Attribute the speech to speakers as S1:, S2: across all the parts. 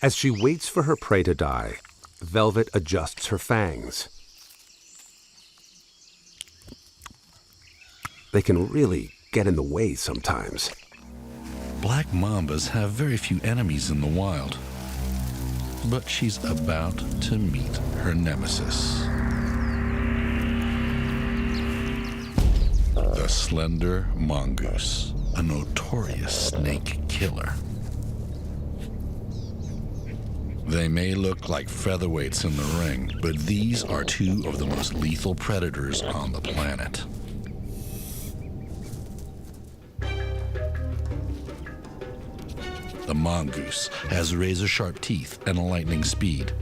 S1: As she waits for her prey to die, Velvet adjusts her fangs. They can really get in the way sometimes.
S2: Black mambas have very few enemies in the wild, but she's about to meet her nemesis. The slender mongoose, a notorious snake killer. They may look like featherweights in the ring, but these are two of the most lethal predators on the planet. The mongoose has razor-sharp teeth and a lightning speed.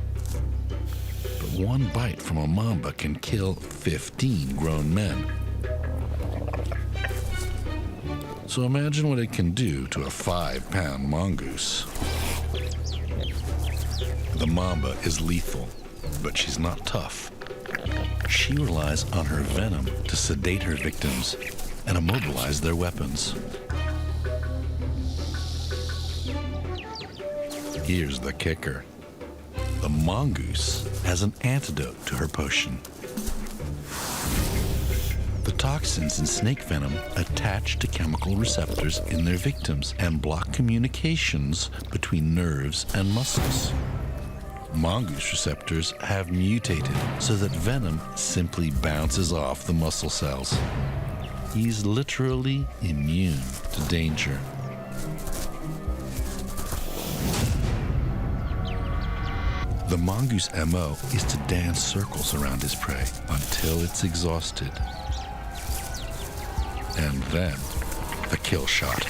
S2: But one bite from a mamba can kill 15 grown men. So imagine what it can do to a 5-pound mongoose. The mamba is lethal, but she's not tough. She relies on her venom to sedate her victims and immobilize their weapons. Here's the kicker. The mongoose has an antidote to her potion. The toxins in snake venom attach to chemical receptors in their victims and block communications between nerves and muscles. Mongoose receptors have mutated so that venom simply bounces off the muscle cells. He's literally immune to danger. The mongoose MO is to dance circles around his prey until it's exhausted. And then, the kill shot.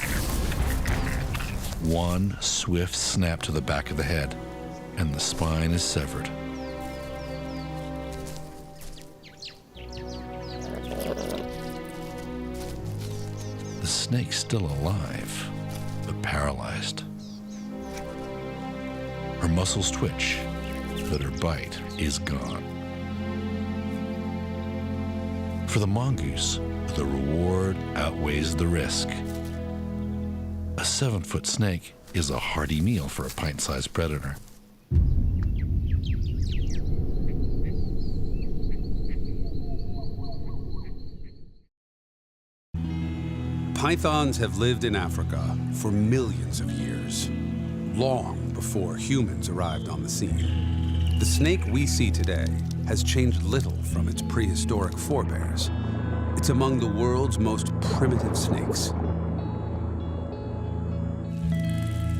S2: One swift snap to the back of the head, and the spine is severed. The snake's still alive, but paralyzed. Her muscles twitch, but her bite is gone. For the mongoose, the reward outweighs the risk. A 7-foot snake is a hearty meal for a pint-sized predator.
S1: Pythons have lived in Africa for millions of years, long before humans arrived on the scene. The snake we see today has changed little from its prehistoric forebears. It's among the world's most primitive snakes.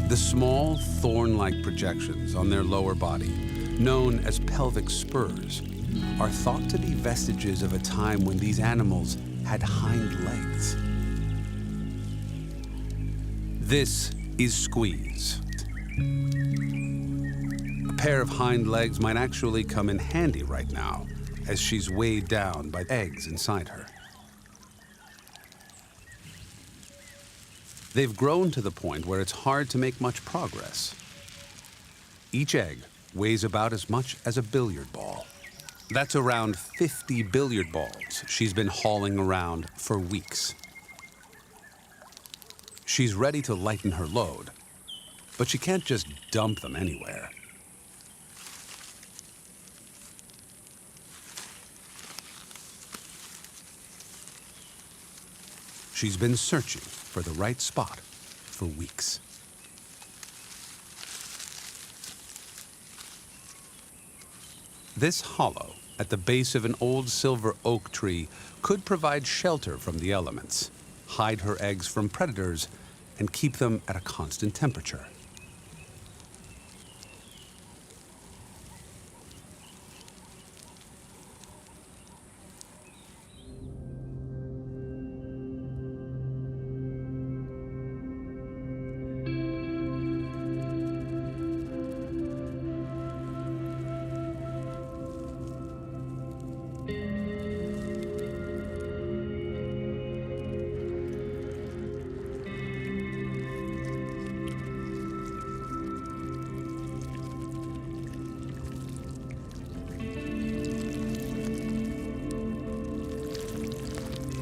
S1: The small, thorn-like projections on their lower body, known as pelvic spurs, are thought to be vestiges of a time when these animals had hind legs. This is Squeeze. A pair of hind legs might actually come in handy right now, as she's weighed down by eggs inside her. They've grown to the point where it's hard to make much progress. Each egg weighs about as much as a billiard ball. That's around 50 billiard balls she's been hauling around for weeks. She's ready to lighten her load, but she can't just dump them anywhere. She's been searching for the right spot for weeks. This hollow at the base of an old silver oak tree could provide shelter from the elements, hide her eggs from predators, and keep them at a constant temperature.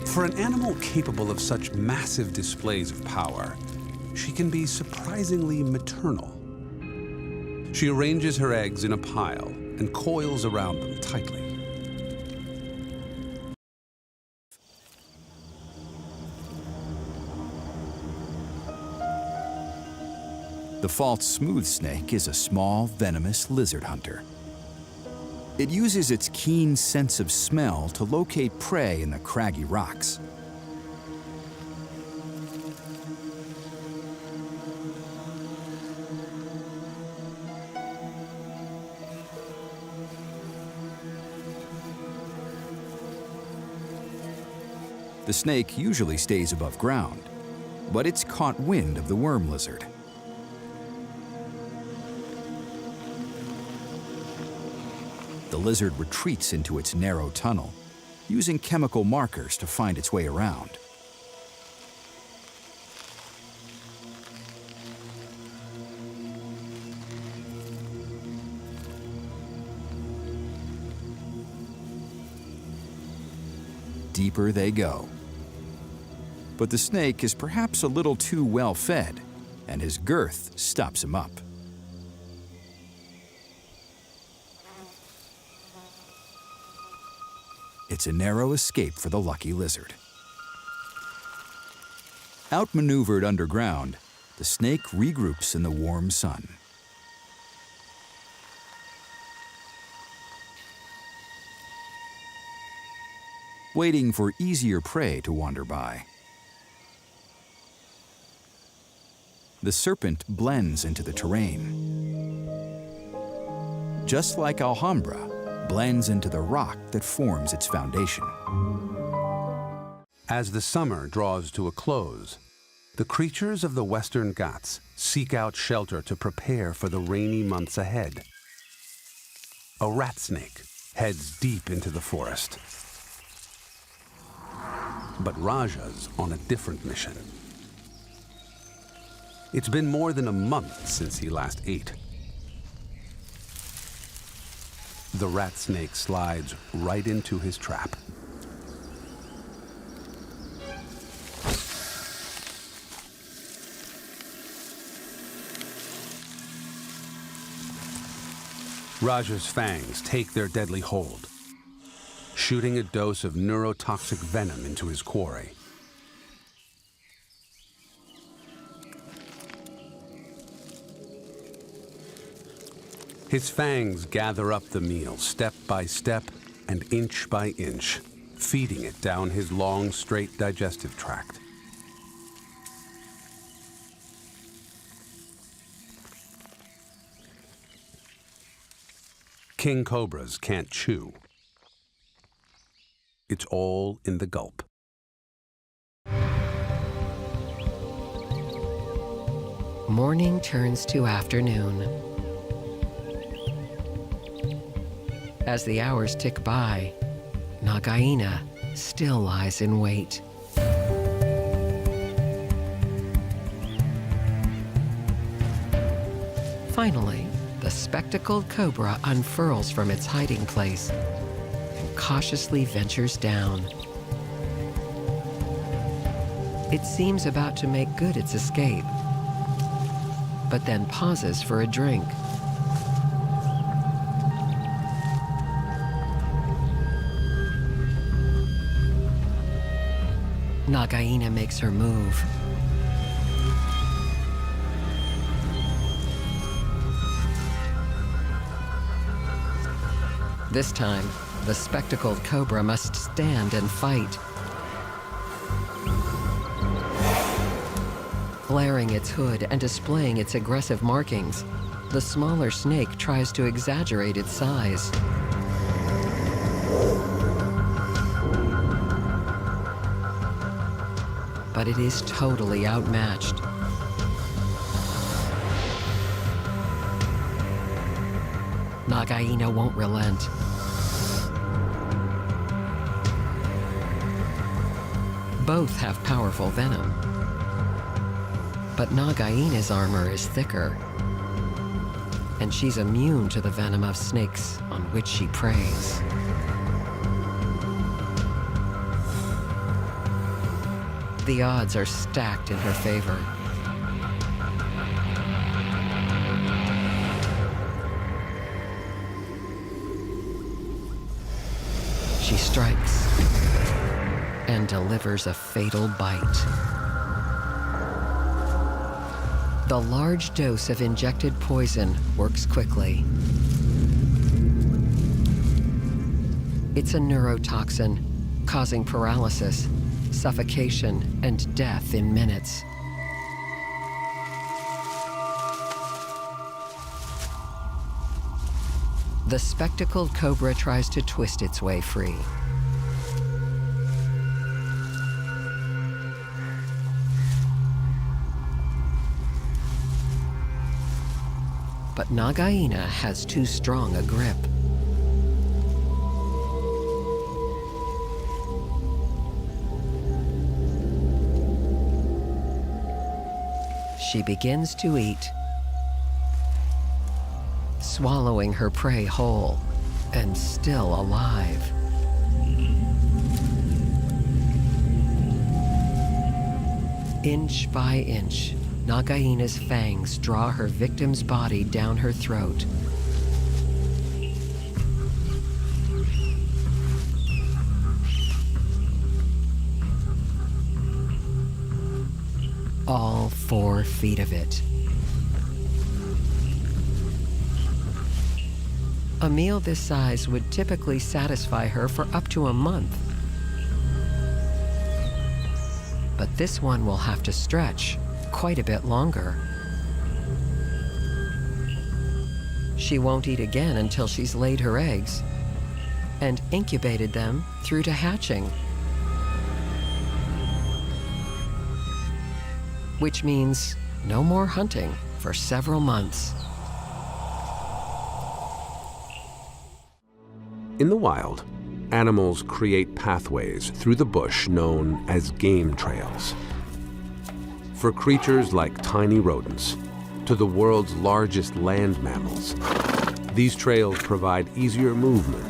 S1: For an animal capable of such massive displays of power, she can be surprisingly maternal. She arranges her eggs in a pile and coils around them tightly.
S3: The false smooth snake is a small, venomous lizard hunter. It uses its keen sense of smell to locate prey in the craggy rocks. The snake usually stays above ground, but it's caught wind of the worm lizard. The lizard retreats into its narrow tunnel, using chemical markers to find its way around. Deeper they go. But the snake is perhaps a little too well fed, and his girth stops him up. It's a narrow escape for the lucky lizard. Outmaneuvered underground, the snake regroups in the warm sun. Waiting for easier prey to wander by. The serpent blends into the terrain. Just like Alhambra blends into the rock that forms its foundation.
S1: As the summer draws to a close, the creatures of the Western Ghats seek out shelter to prepare for the rainy months ahead. A rat snake heads deep into the forest. But Raja's on a different mission. It's been more than a month since he last ate. The rat snake slides right into his trap. Raja's fangs take their deadly hold, shooting a dose of neurotoxic venom into his quarry. His fangs gather up the meal step by step and inch by inch, feeding it down his long, straight digestive tract. King cobras can't chew. It's all in the gulp.
S4: Morning turns to afternoon. As the hours tick by, Nagaina still lies in wait. Finally, the spectacled cobra unfurls from its hiding place and cautiously ventures down. It seems about to make good its escape, but then pauses for a drink. Nagaina makes her move. This time, the spectacled cobra must stand and fight. Flaring its hood and displaying its aggressive markings, the smaller snake tries to exaggerate its size. But it is totally outmatched. Nagaina won't relent. Both have powerful venom, but Nagaina's armor is thicker, and she's immune to the venom of snakes on which she preys. The odds are stacked in her favor. She strikes and delivers a fatal bite. The large dose of injected poison works quickly. It's a neurotoxin, causing paralysis, suffocation, and death in minutes. The spectacled cobra tries to twist its way free. But Nagaina has too strong a grip. She begins to eat, swallowing her prey whole and still alive. Inch by inch, Nagaina's fangs draw her victim's body down her throat. All 4 feet of it. A meal this size would typically satisfy her for up to a month. But this one will have to stretch quite a bit longer. She won't eat again until she's laid her eggs and incubated them through to hatching. Which means no more hunting for several months.
S1: In the wild, animals create pathways through the bush known as game trails. For creatures like tiny rodents to the world's largest land mammals, these trails provide easier movement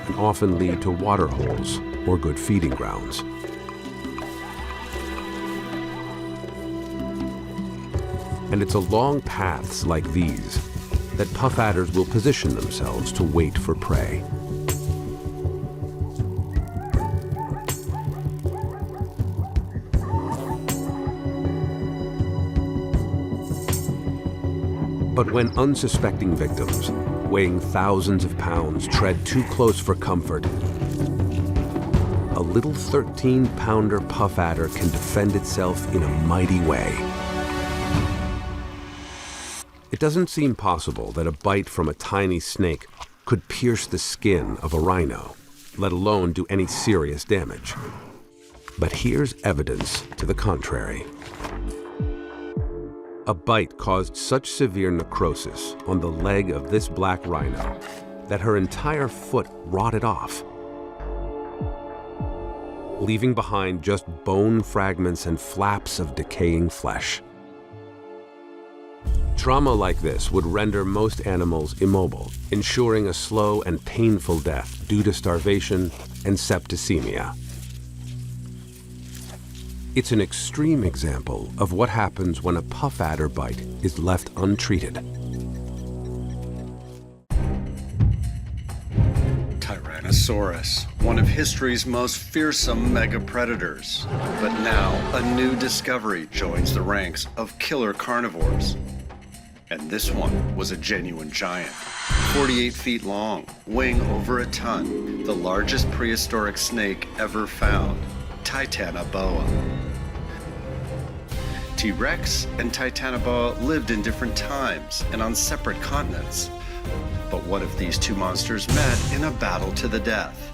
S1: and often lead to water holes or good feeding grounds. And it's along paths like these that puff adders will position themselves to wait for prey. But when unsuspecting victims, weighing thousands of pounds, tread too close for comfort, a little 13-pounder puff adder can defend itself in a mighty way. It doesn't seem possible that a bite from a tiny snake could pierce the skin of a rhino, let alone do any serious damage. But here's evidence to the contrary. A bite caused such severe necrosis on the leg of this black rhino that her entire foot rotted off, leaving behind just bone fragments and flaps of decaying flesh. Trauma like this would render most animals immobile, ensuring a slow and painful death due to starvation and septicemia. It's an extreme example of what happens when a puff adder bite is left untreated.
S5: Tyrannosaurus, one of history's most fearsome megapredators. But now, a new discovery joins the ranks of killer carnivores. And this one was a genuine giant. 48 feet long, weighing over a ton, the largest prehistoric snake ever found, Titanoboa. T-Rex and Titanoboa lived in different times and on separate continents. But what if these two monsters met in a battle to the death?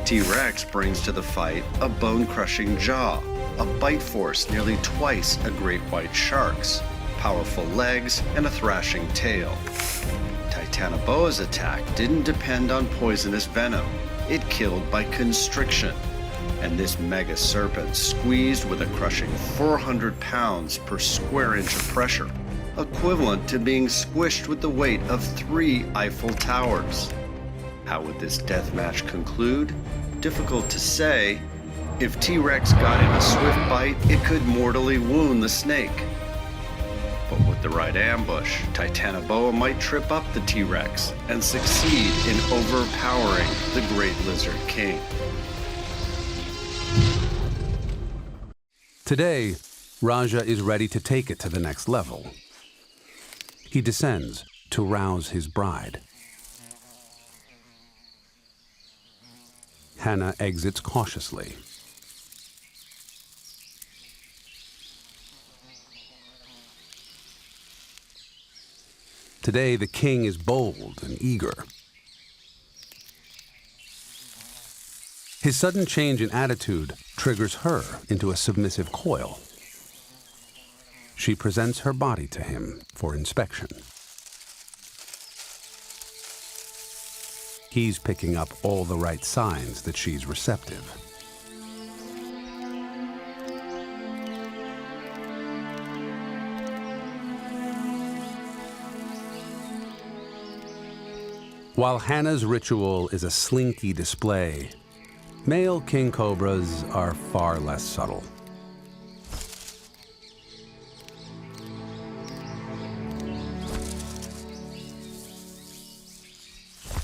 S5: T-Rex brings to the fight a bone-crushing jaw, a bite force nearly twice a great white shark's, powerful legs, and a thrashing tail. Titanoboa's attack didn't depend on poisonous venom. It killed by constriction. And this mega serpent squeezed with a crushing 400 pounds per square inch of pressure, equivalent to being squished with the weight of 3 Eiffel Towers. How would this death match conclude? Difficult to say. If T-Rex got in a swift bite, it could mortally wound the snake. But would the right ambush, Titanoboa might trip up the T-Rex and succeed in overpowering the Great Lizard King.
S1: Today, Raja is ready to take it to the next level. He descends to rouse his bride. Hannah exits cautiously. Today, the king is bold and eager. His sudden change in attitude triggers her into a submissive coil. She presents her body to him for inspection. He's picking up all the right signs that she's receptive. While Hannah's ritual is a slinky display, male king cobras are far less subtle.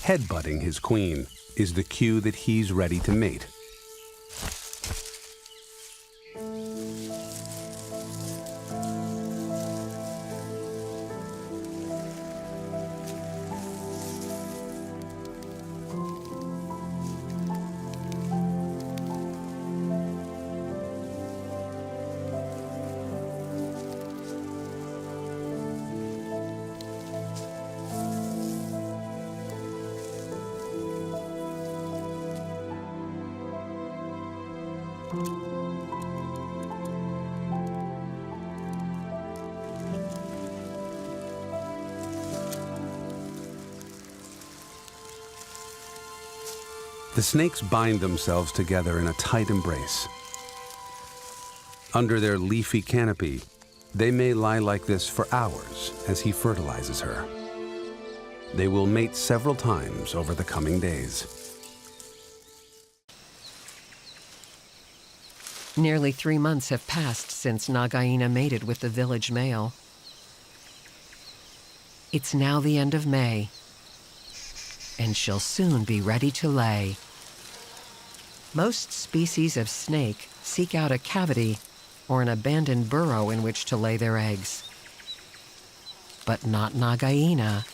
S1: Headbutting his queen is the cue that he's ready to mate. The snakes bind themselves together in a tight embrace. Under their leafy canopy, they may lie like this for hours as he fertilizes her. They will mate several times over the coming days.
S4: Nearly 3 months have passed since Nagaina mated with the village male. It's now the end of May, and she'll soon be ready to lay. Most species of snake seek out a cavity or an abandoned burrow in which to lay their eggs. But not Nagaina.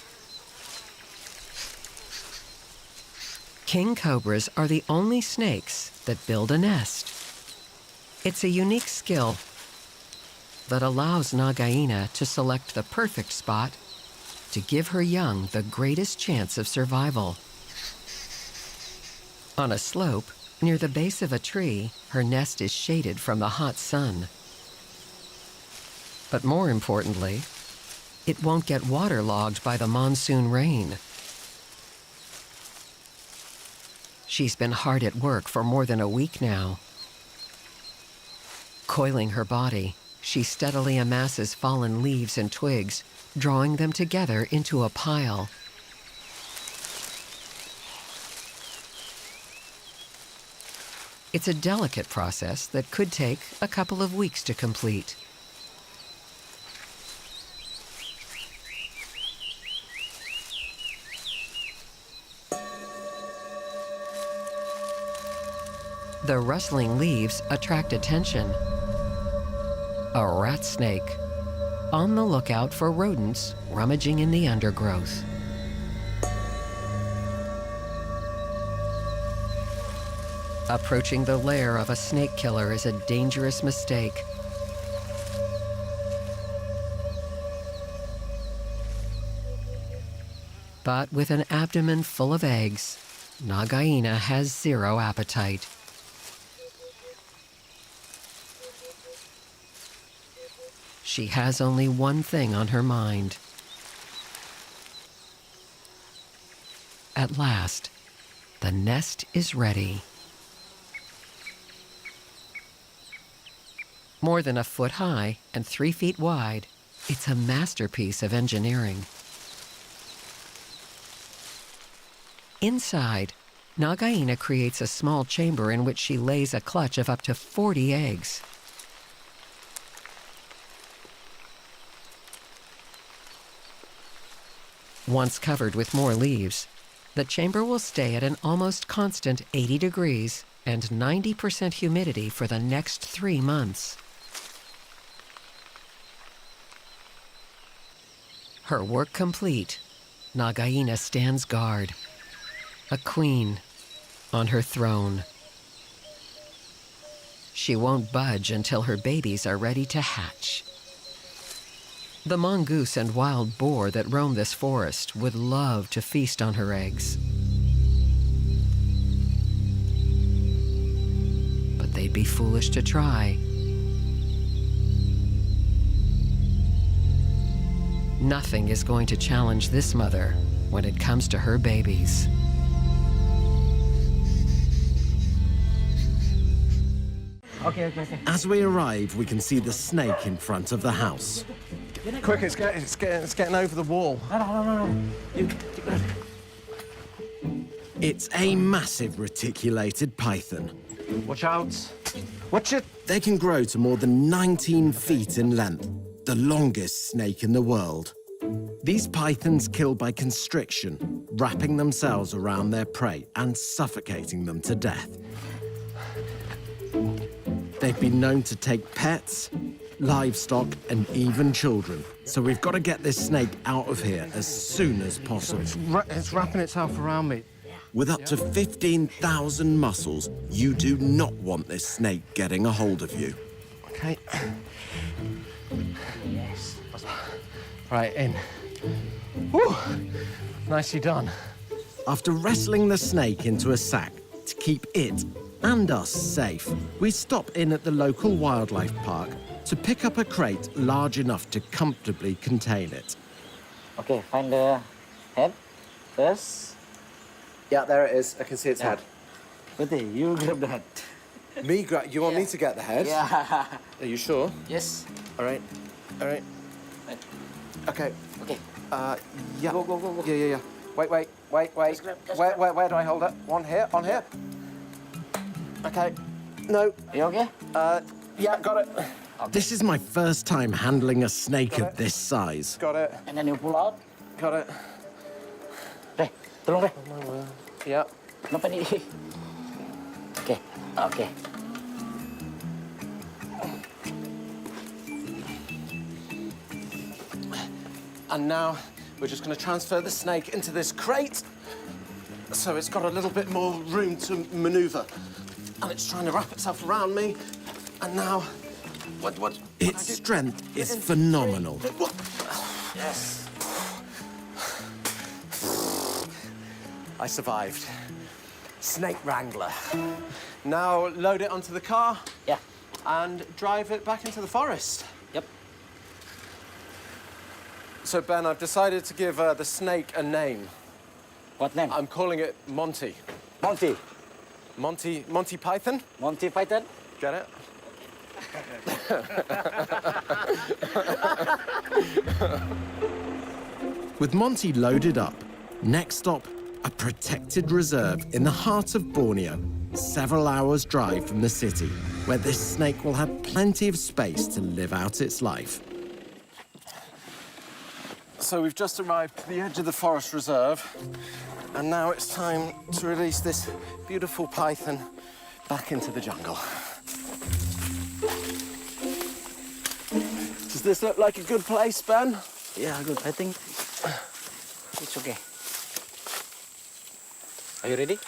S4: King cobras are the only snakes that build a nest. It's a unique skill that allows Nagaina to select the perfect spot to give her young the greatest chance of survival. On a slope, near the base of a tree, her nest is shaded from the hot sun. But more importantly, it won't get waterlogged by the monsoon rain. She's been hard at work for more than a week now. Coiling her body, she steadily amasses fallen leaves and twigs, drawing them together into a pile. It's a delicate process that could take a couple of weeks to complete. The rustling leaves attract attention. A rat snake, on the lookout for rodents rummaging in the undergrowth. Approaching the lair of a snake killer is a dangerous mistake. But with an abdomen full of eggs, Nagaina has zero appetite. She has only one thing on her mind. At last, the nest is ready. More than a foot high and 3 feet wide, it's a masterpiece of engineering. Inside, Nagaina creates a small chamber in which she lays a clutch of up to 40 eggs. Once covered with more leaves, the chamber will stay at an almost constant 80 degrees and 90% humidity for the next 3 months. Her work complete, Nagaina stands guard, a queen on her throne. She won't budge until her babies are ready to hatch. The mongoose and wild boar that roam this forest would love to feast on her eggs. But they'd be foolish to try. Nothing is going to challenge this mother when it comes to her babies.
S6: As we arrive, we can see the snake in front of the house.
S7: Quick, it's getting over the wall.
S6: It's a massive reticulated python.
S7: Watch out. Watch it.
S6: They can grow to more than 19 feet in length, the longest snake in the world. These pythons kill by constriction, wrapping themselves around their prey and suffocating them to death. They've been known to take pets, livestock, and even children. So we've got to get this snake out of here as soon as possible.
S7: It's wrapping itself around me.
S6: With up to 15,000 muscles, you do not want this snake getting a hold of you.
S7: Okay. Yes. Right, in. Whew. Nicely done.
S6: After wrestling the snake into a sack to keep it and us safe, we stop in at the local wildlife park to pick up a crate large enough to comfortably contain it.
S8: Okay, find the head first.
S7: Yeah, there it is. I can see its head.
S8: Putih, you grab the head.
S7: You want me to get the head?
S8: Yeah.
S7: Are you sure?
S8: Yes.
S7: All right. All right.
S8: Right.
S7: Okay.
S8: Okay.
S7: Yeah.
S8: Go.
S7: Yeah. Wait.
S8: Just grab, just
S7: Where do I hold it? On here? On here? Okay. No.
S8: You okay?
S7: Yeah, got it.
S6: This is my first time handling a snake of this size.
S7: Got it.
S8: And then you pull out.
S7: Got it.
S8: Deh, tolong deh.
S7: Yeah.
S8: Kenapa nih? Okay.
S7: And now we're just going to transfer the snake into this crate so it's got a little bit more room to maneuver. And it's trying to wrap itself around me. And now, what?
S6: Its strength is phenomenal.
S7: Yes. I survived. Snake Wrangler. Now load it onto the car.
S8: Yeah.
S7: And drive it back into the forest.
S8: Yep.
S7: So, Ben, I've decided to give the snake a name.
S8: What name?
S7: I'm calling it Monty.
S8: Monty.
S7: Monty Python?
S8: Monty Python.
S7: Get it?
S6: With Monty loaded up, next stop, a protected reserve in the heart of Borneo, several hours' drive from the city, where this snake will have plenty of space to live out its life.
S7: So we've just arrived to the edge of the forest reserve, and now it's time to release this beautiful python back into the jungle. Does this look like a good place, Ben?
S8: Yeah, good. I think it's okay. Are you ready?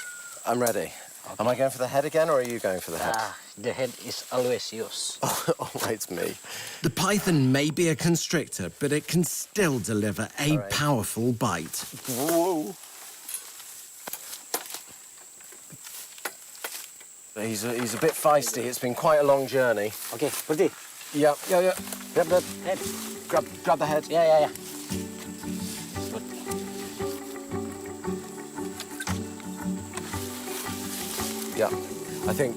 S7: I'm ready. Okay. Am I going for the head again, or are you going for the head?
S8: The head is always yours.
S7: Always me.
S6: The python may be a constrictor, but it can still deliver a powerful bite.
S7: Whoa. He's a bit feisty. It's been quite a long journey.
S8: Okay, Putih.
S7: Yeah.
S8: Grab the head.
S7: Grab the head.
S8: Yeah. Good.
S7: Yeah. I think,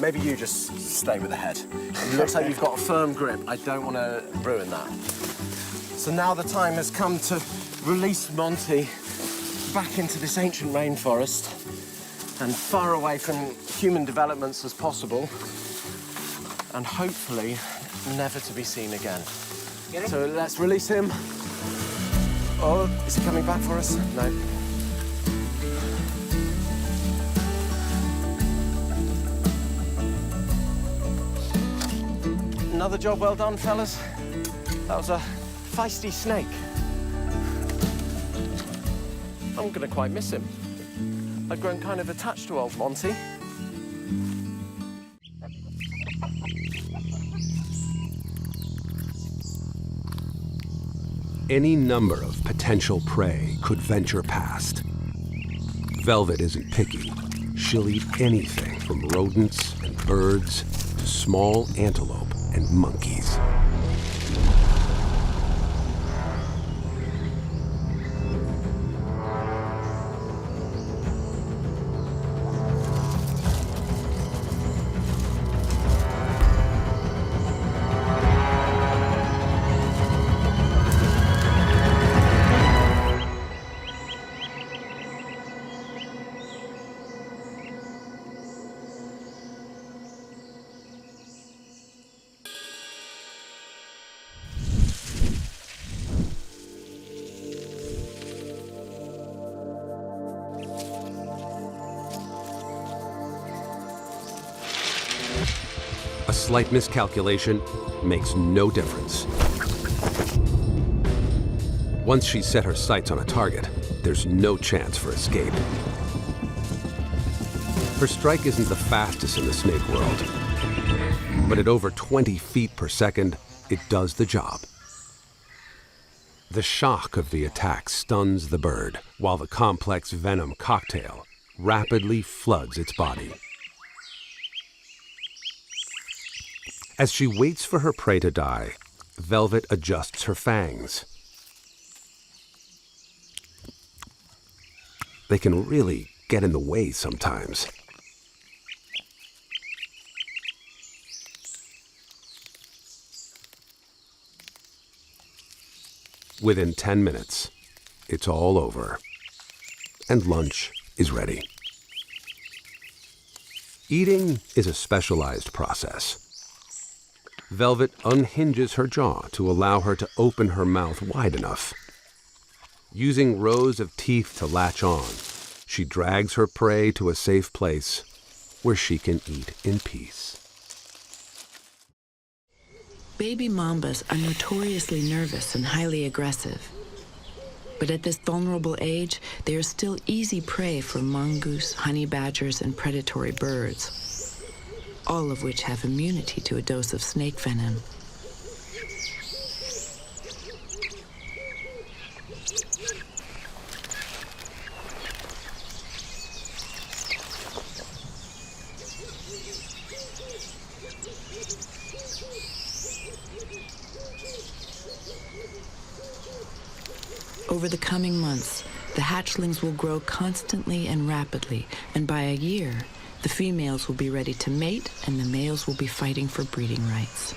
S7: maybe you just stay with the head. It looks like you've got a firm grip. I don't want to ruin that. So now the time has come to release Monty back into this ancient rainforest and far away from human developments as possible, and hopefully never to be seen again. So let's release him. Oh, is he coming back for us? No. Another job well done, fellas. That was a feisty snake. I'm gonna quite miss him. I've grown kind of attached to old Monty.
S1: Any number of potential prey could venture past. Velvet isn't picky. She'll eat anything from rodents and birds to small antelope and monkeys. A slight miscalculation makes no difference. Once she's set her sights on a target, there's no chance for escape. Her strike isn't the fastest in the snake world, but at over 20 feet per second, it does the job. The shock of the attack stuns the bird, while the complex venom cocktail rapidly floods its body. As she waits for her prey to die, Velvet adjusts her fangs. They can really get in the way sometimes. Within 10 minutes, it's all over, and lunch is ready. Eating is a specialized process. Velvet unhinges her jaw to allow her to open her mouth wide enough. Using rows of teeth to latch on, she drags her prey to a safe place where she can eat in peace.
S9: Baby mambas are notoriously nervous and highly aggressive. But at this vulnerable age, they are still easy prey for mongoose, honey badgers, and predatory birds, all of which have immunity to a dose of snake venom. Over the coming months, the hatchlings will grow constantly and rapidly, and by a year, the females will be ready to mate and the males will be fighting for breeding rights.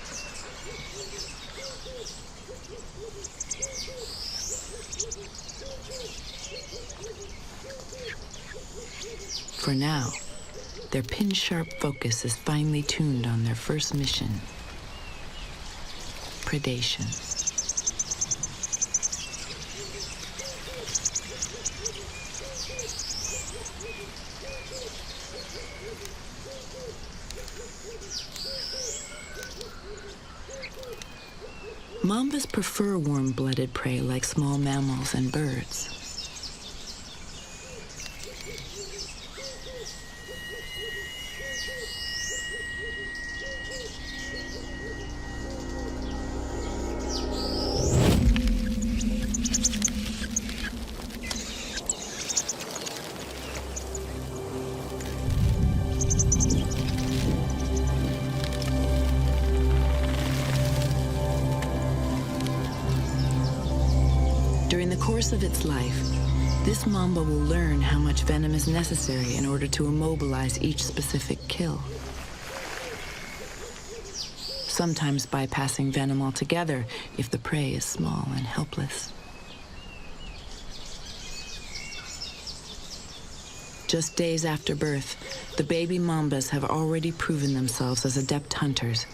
S9: For now, their pin-sharp focus is finely tuned on their first mission: predation. Mambas prefer warm-blooded prey like small mammals and birds. During the course of its life, this mamba will learn how much venom is necessary in order to immobilize each specific kill. Sometimes bypassing venom altogether if the prey is small and helpless. Just days after birth, the baby mambas have already proven themselves as adept hunters,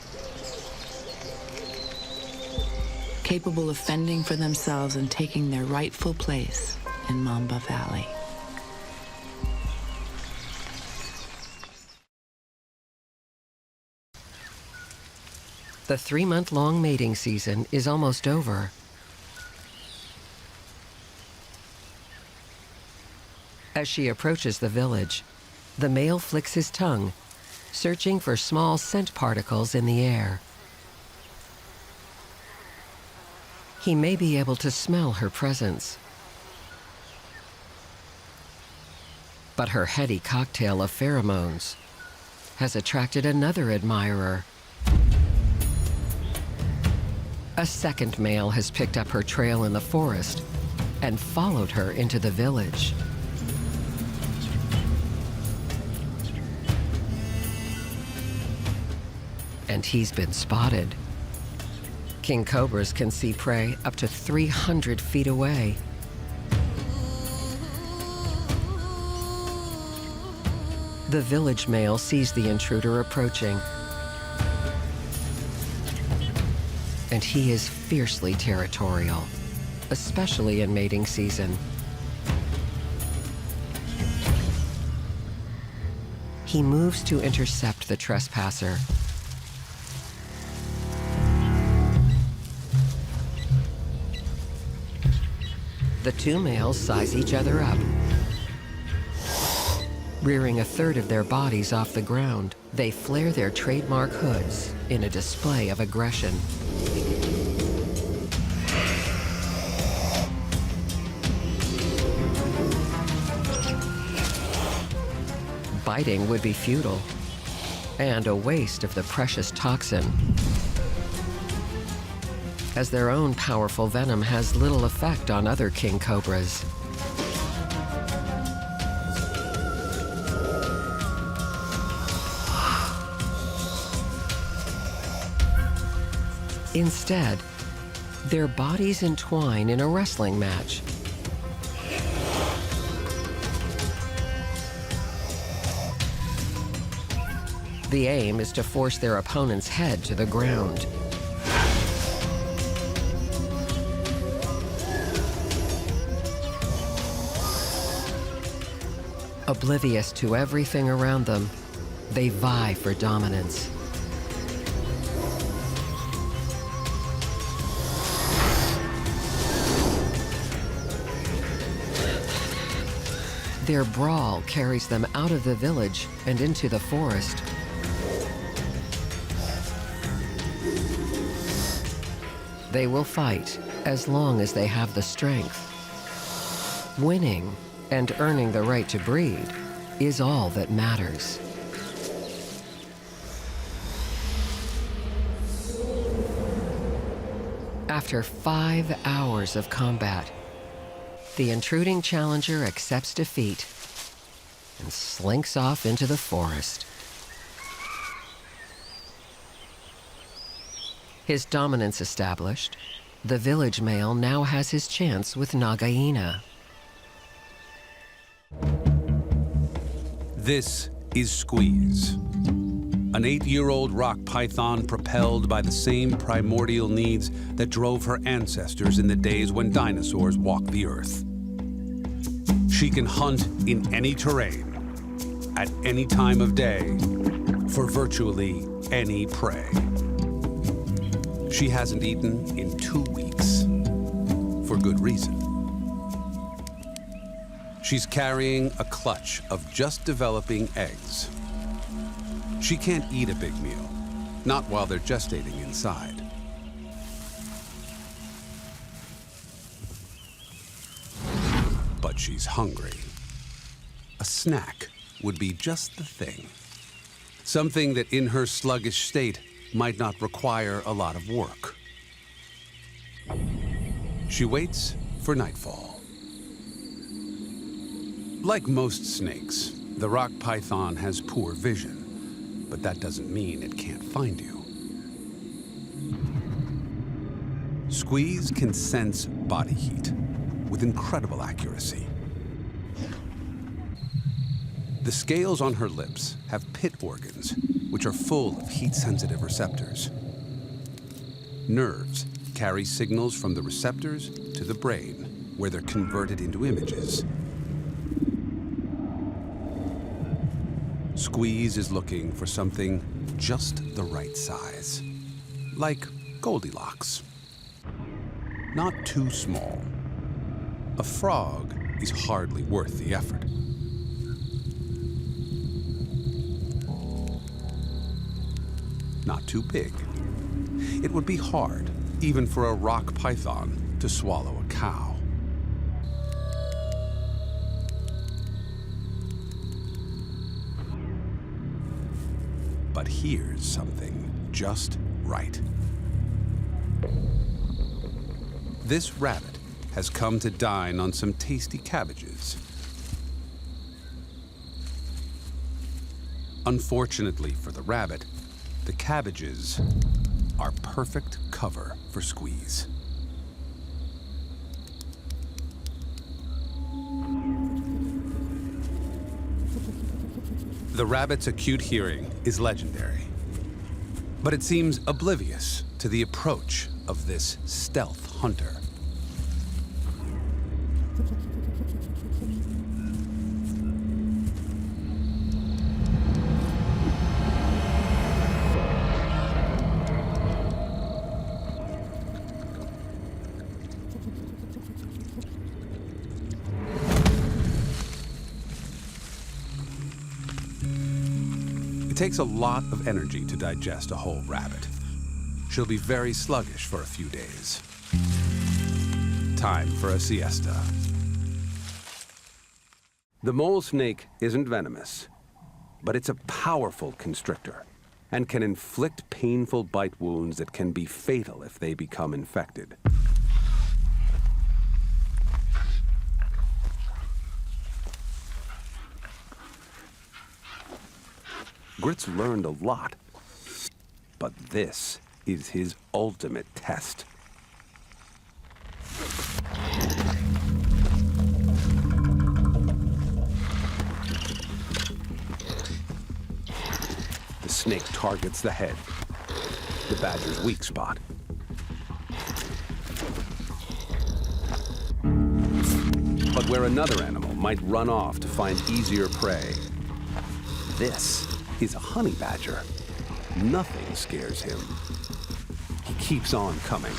S9: capable of fending for themselves and taking their rightful place in Mamba Valley.
S4: The 3-month-long mating season is almost over. As she approaches the village, the male flicks his tongue, searching for small scent particles in the air. He may be able to smell her presence. But her heady cocktail of pheromones has attracted another admirer. A second male has picked up her trail in the forest and followed her into the village. And he's been spotted. King cobras can see prey up to 300 feet away. The village male sees the intruder approaching, and he is fiercely territorial, especially in mating season. He moves to intercept the trespasser. The two males size each other up, rearing a third of their bodies off the ground. They flare their trademark hoods in a display of aggression. Biting would be futile and a waste of the precious toxin, as their own powerful venom has little effect on other king cobras. Instead, their bodies entwine in a wrestling match. The aim is to force their opponent's head to the ground. Oblivious to everything around them, they vie for dominance. Their brawl carries them out of the village and into the forest. They will fight as long as they have the strength. Winning and earning the right to breed is all that matters. After 5 hours of combat, the intruding challenger accepts defeat and slinks off into the forest. His dominance established, the village male now has his chance with Nagaina.
S1: This is Squeeze, an 8-year-old rock python propelled by the same primordial needs that drove her ancestors in the days when dinosaurs walked the earth. She can hunt in any terrain, at any time of day, for virtually any prey. She hasn't eaten in 2 weeks, for good reason. She's carrying a clutch of just developing eggs. She can't eat a big meal, not while they're gestating inside. But she's hungry. A snack would be just the thing. Something that in her sluggish state might not require a lot of work. She waits for nightfall. Like most snakes, the rock python has poor vision, but that doesn't mean it can't find you. Squeeze can sense body heat with incredible accuracy. The scales on her lips have pit organs, which are full of heat-sensitive receptors. Nerves carry signals from the receptors to the brain, where they're converted into images. Squeeze is looking for something just the right size, like Goldilocks. Not too small. A frog is hardly worth the effort. Not too big. It would be hard, even for a rock python, to swallow a cow. But here's something just right. This rabbit has come to dine on some tasty cabbages. Unfortunately for the rabbit, the cabbages are perfect cover for Squeeze. The rabbit's acute hearing is legendary, but it seems oblivious to the approach of this stealth hunter. It takes a lot of energy to digest a whole rabbit. She'll be very sluggish for a few days. Time for a siesta. The mole snake isn't venomous, but it's a powerful constrictor and can inflict painful bite wounds that can be fatal if they become infected. Grit's learned a lot, but this is his ultimate test. The snake targets the head, the badger's weak spot. But where another animal might run off to find easier prey, this is a honey badger. Nothing scares him. He keeps on coming.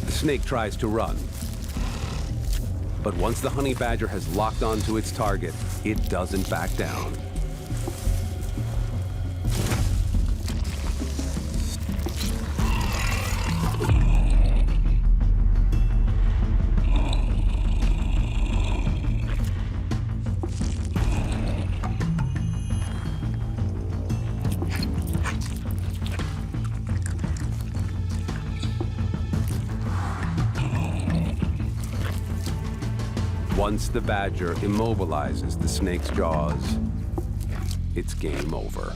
S1: The snake tries to run. But once the honey badger has locked onto its target, it doesn't back down. Once the badger immobilizes the snake's jaws, it's game over.